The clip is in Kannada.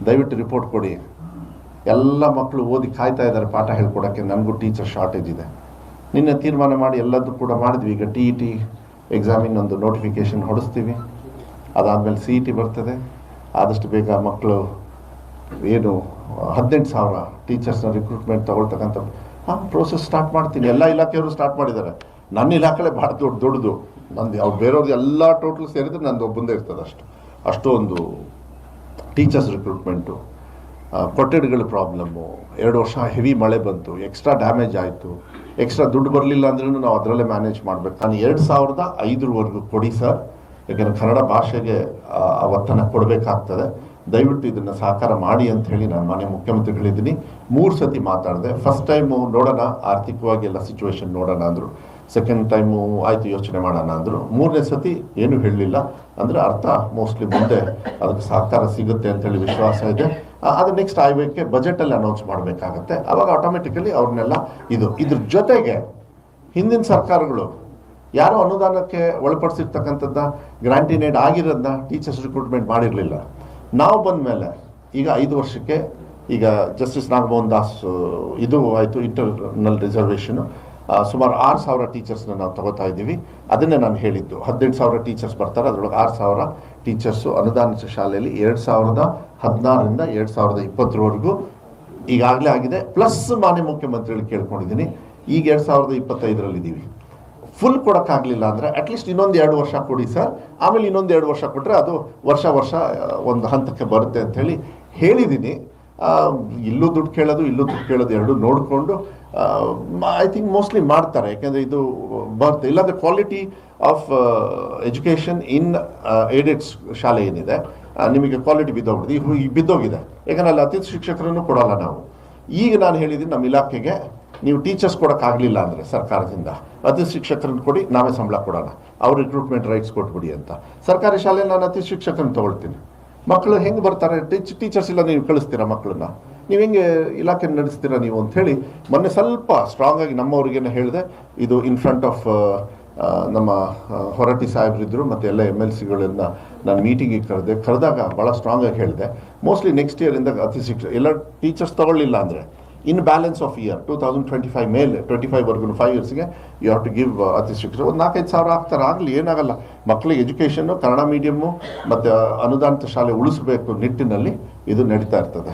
ದಯವಿಟ್ಟು ರಿಪೋರ್ಟ್ ಕೊಡಿ. ಎಲ್ಲ ಮಕ್ಕಳು ಓದಿ ಕಾಯ್ತಾ ಇದ್ದಾರೆ ಪಾಠ ಹೇಳ್ಕೊಡೋಕ್ಕೆ. ನನಗೂ ಟೀಚರ್ ಶಾರ್ಟೇಜ್ ಇದೆ. ನಿನ್ನೆ ತೀರ್ಮಾನ ಮಾಡಿ ಎಲ್ಲದೂ ಕೂಡ ಮಾಡಿದ್ವಿ. ಈಗ TET ಎಕ್ಸಾಮಿನ ಒಂದು ನೋಟಿಫಿಕೇಷನ್ ಹೊಡಿಸ್ತೀವಿ. ಅದಾದಮೇಲೆ CET ಬರ್ತದೆ. ಆದಷ್ಟು ಬೇಗ ಮಕ್ಕಳು ಏನು 18,000 ಟೀಚರ್ಸ್ನ ರಿಕ್ರೂಟ್ಮೆಂಟ್ ತಗೊಳ್ತಕ್ಕಂಥ ಪ್ರೋಸೆಸ್ ಸ್ಟಾರ್ಟ್ ಮಾಡ್ತೀನಿ. ಎಲ್ಲ ಇಲಾಖೆಯವರು ಸ್ಟಾರ್ಟ್ ಮಾಡಿದ್ದಾರೆ. ನನ್ನ ಇಲಾಖೆ ಭಾಳ ದೊಡ್ಡದು. ನಂದು ಅವ್ರು ಬೇರೆಯವ್ರದ್ದು ಎಲ್ಲ ಟೋಟಲ್ ಸೇರಿದ್ರೆ ನಂದು ಒಬ್ಬಂದೇ ಇರ್ತದೆ. ಅಷ್ಟೊಂದು ಟೀಚರ್ಸ್ ರಿಕ್ರೂಟ್ಮೆಂಟು. ಕೊಠಡಿಗಳ ಪ್ರಾಬ್ಲಮ್ಮು, 2 ವರ್ಷ ಹೆವಿ ಮಳೆ ಬಂತು, ಎಕ್ಸ್ಟ್ರಾ ಡ್ಯಾಮೇಜ್ ಆಯಿತು. ಎಕ್ಸ್ಟ್ರಾ ದುಡ್ಡು ಬರಲಿಲ್ಲ ಅಂದ್ರೂ ನಾವು ಅದರಲ್ಲೇ ಮ್ಯಾನೇಜ್ ಮಾಡಬೇಕು. ನಾನು 2005 ಕೊಡಿ ಸರ್, ಯಾಕೆಂದರೆ ಕನ್ನಡ ಭಾಷೆಗೆ ಆ ಒತ್ತನ್ನು ಕೊಡಬೇಕಾಗ್ತದೆ. ದಯವಿಟ್ಟು ಇದನ್ನು ಸಹಕಾರ ಮಾಡಿ ಅಂತ ಹೇಳಿ ನಾನು ಮಾನ್ಯ ಮುಖ್ಯಮಂತ್ರಿಗಳಿದ್ದೀನಿ. 3 ಸತಿ ಮಾತಾಡಿದೆ. ಫಸ್ಟ್ ಟೈಮು ನೋಡೋಣ, ಆರ್ಥಿಕವಾಗಿ ಎಲ್ಲ ಸಿಚುವೇಶನ್ ನೋಡೋಣ ಅಂದರು. ಸೆಕೆಂಡ್ ಟೈಮು ಆಯಿತು ಯೋಚನೆ ಮಾಡೋಣ ಅಂದರು. 3ನೇ ಸತಿ ಏನೂ ಹೇಳಲಿಲ್ಲ. ಅಂದರೆ ಅರ್ಥ ಮೋಸ್ಟ್ಲಿ ಮುಂದೆ ಅದಕ್ಕೆ ಸಹಕಾರ ಸಿಗುತ್ತೆ ಅಂತೇಳಿ ವಿಶ್ವಾಸ ಇದೆ. ಅದು ನೆಕ್ಸ್ಟ್ ಆಯ್ಕೆ ಬಜೆಟಲ್ಲಿ ಅನೌನ್ಸ್ ಮಾಡಬೇಕಾಗತ್ತೆ. ಆವಾಗ ಆಟೋಮೆಟಿಕಲಿ ಅವ್ರನ್ನೆಲ್ಲ ಇದ್ರ ಜೊತೆಗೆ ಹಿಂದಿನ ಸರ್ಕಾರಗಳು ಯಾರೋ ಅನುದಾನಕ್ಕೆ ಒಳಪಡಿಸಿರ್ತಕ್ಕಂಥದ್ದ ಗ್ರಾಂಟಿನೇಡ್ ಆಗಿರೋದನ್ನ ಟೀಚರ್ಸ್ ರಿಕ್ರೂಟ್ಮೆಂಟ್ ಮಾಡಿರಲಿಲ್ಲ. ನಾವು ಬಂದ ಮೇಲೆ ಈಗ 5 ವರ್ಷಕ್ಕೆ ಈಗ ಜಸ್ಟಿಸ್ ನಾಗಮೋಹನ್ ದಾಸ್ ಇದು ಆಯಿತು, ಇಂಟರ್ನಲ್ ರಿಸರ್ವೇಷನು. ಸುಮಾರು 6,000 ಟೀಚರ್ಸ್ನ ನಾವು ತಗೋತಾ ಇದ್ದೀವಿ. ಅದನ್ನೇ ನಾನು ಹೇಳಿದ್ದು. 18,000 ಟೀಚರ್ಸ್ ಬರ್ತಾರೆ, ಅದರೊಳಗೆ 6,000 ಟೀಚರ್ಸು ಅನುದಾನಿತ ಶಾಲೆಯಲ್ಲಿ 2016ರಿಂದ 2020 ಈಗಾಗಲೇ ಆಗಿದೆ. ಪ್ಲಸ್ ಮಾನ್ಯ ಮುಖ್ಯಮಂತ್ರಿಗಳು ಕೇಳ್ಕೊಂಡಿದ್ದೀನಿ. ಈಗ 2025 ಫುಲ್ ಕೊಡೋಕ್ಕಾಗಲಿಲ್ಲ ಅಂದರೆ ಅಟ್ಲೀಸ್ಟ್ ಇನ್ನೊಂದು 2 ವರ್ಷ ಕೊಡಿ ಸರ್. ಆಮೇಲೆ ಇನ್ನೊಂದು 2 ವರ್ಷ ಕೊಟ್ಟರೆ ಅದು ವರ್ಷ ಒಂದು ಹಂತಕ್ಕೆ ಬರುತ್ತೆ ಅಂಥೇಳಿ ಹೇಳಿದ್ದೀನಿ. ಇಲ್ಲೂ ದುಡ್ಡು ಕೇಳೋದು ಎರಡೂ ನೋಡಿಕೊಂಡು ಐ ಥಿಂಕ್ ಮೋಸ್ಟ್ಲಿ ಮಾಡ್ತಾರೆ. ಯಾಕೆಂದರೆ ಇದು ಬರುತ್ತೆ. ಇಲ್ಲಾಂದರೆ quality of education in aided ಶಾಲೆ ಏನಿದೆ ನಿಮಗೆ ಕ್ವಾಲಿಟಿ ಬಿದ್ದೋಗಿದೆ. ಯಾಕಂದರೆ ಅಲ್ಲಿ ಅತಿಥಿ ಶಿಕ್ಷಕರನ್ನು ಕೊಡೋಲ್ಲ ನಾವು. ಈಗ ನಾನು ಹೇಳಿದ್ದೀನಿ ನಮ್ಮ ಇಲಾಖೆಗೆ, ನೀವು ಟೀಚರ್ಸ್ ಕೊಡೋಕ್ಕಾಗಲಿಲ್ಲ ಅಂದರೆ ಸರ್ಕಾರದಿಂದ ಅತಿಥಿ ಶಿಕ್ಷಕರನ್ನು ಕೊಡಿ, ನಾವೇ ಸಂಬಳ ಕೊಡೋಣ, ಅವ್ರ ರಿಕ್ರೂಟ್ಮೆಂಟ್ ರೈಟ್ಸ್ ಕೊಟ್ಬಿಡಿ ಅಂತ. ಸರ್ಕಾರಿ ಶಾಲೆಯಲ್ಲಿ ನಾನು ಅತಿಥಿ ಶಿಕ್ಷಕರನ್ನು ತೊಗೊಳ್ತೀನಿ. ಮಕ್ಕಳು ಹೆಂಗೆ ಬರ್ತಾರೆ? ಟೀಚರ್ಸ್ ಇಲ್ಲ, ನೀವು ಕಳಿಸ್ತೀರಾ ಮಕ್ಕಳನ್ನ? ನೀವು ಹೆಂಗೆ ಇಲಾಖೆ ನಡೆಸ್ತೀರಾ ನೀವು ಅಂಥೇಳಿ ಮೊನ್ನೆ ಸ್ವಲ್ಪ ಸ್ಟ್ರಾಂಗ್ ಆಗಿ ನಮ್ಮವ್ರಿಗೇನು ಹೇಳಿದೆ. ಇದು ಇನ್ ಫ್ರಂಟ್ ಆಫ್ ನಮ್ಮ ಹೊರಟ್ಟಿ ಸಾಹೇಬ್ರಿದ್ರು ಮತ್ತು ಎಲ್ಲ MLCಗಳನ್ನ ನಾನು ಮೀಟಿಂಗಿಗೆ ಕರೆದಾಗ ಭಾಳ ಸ್ಟ್ರಾಂಗ್ ಆಗಿ ಹೇಳಿದೆ. ಮೋಸ್ಟ್ಲಿ ನೆಕ್ಸ್ಟ್ ಇಯರಿಂದ ಅತಿಥಿ ಶಿಕ್ಷಕ ಎಲ್ಲ ಟೀಚರ್ಸ್ ತಗೊಳ್ಳಿಲ್ಲ ಅಂದರೆ ಇನ್ ಬ್ಯಾಲೆನ್ಸ್ ಆಫ್ ಇಯರ್ 2025 ಮೇಲೆ 25 5 ಇಯರ್ಸ್ಗೆ ಯು ಹ್ಯಾವ್ ಟು ಗಿವ್ ಅತಿಥಿ ಶಿಕ್ಷಕರು ಒಂದು 4-5 ಸಾವಿರ ಆಗ್ತಾರೆ. ಆಗಲಿ, ಏನಾಗಲ್ಲ. ಮಕ್ಕಳಿಗೆ ಎಜುಕೇಷನ್ನು ಕನ್ನಡ ಮೀಡಿಯಮ್ಮು ಮತ್ತು ಅನುದಾನಿತ ಶಾಲೆ ಉಳಿಸಬೇಕು ನಿಟ್ಟಿನಲ್ಲಿ ಇದು ನಡೀತಾ ಇರ್ತದೆ.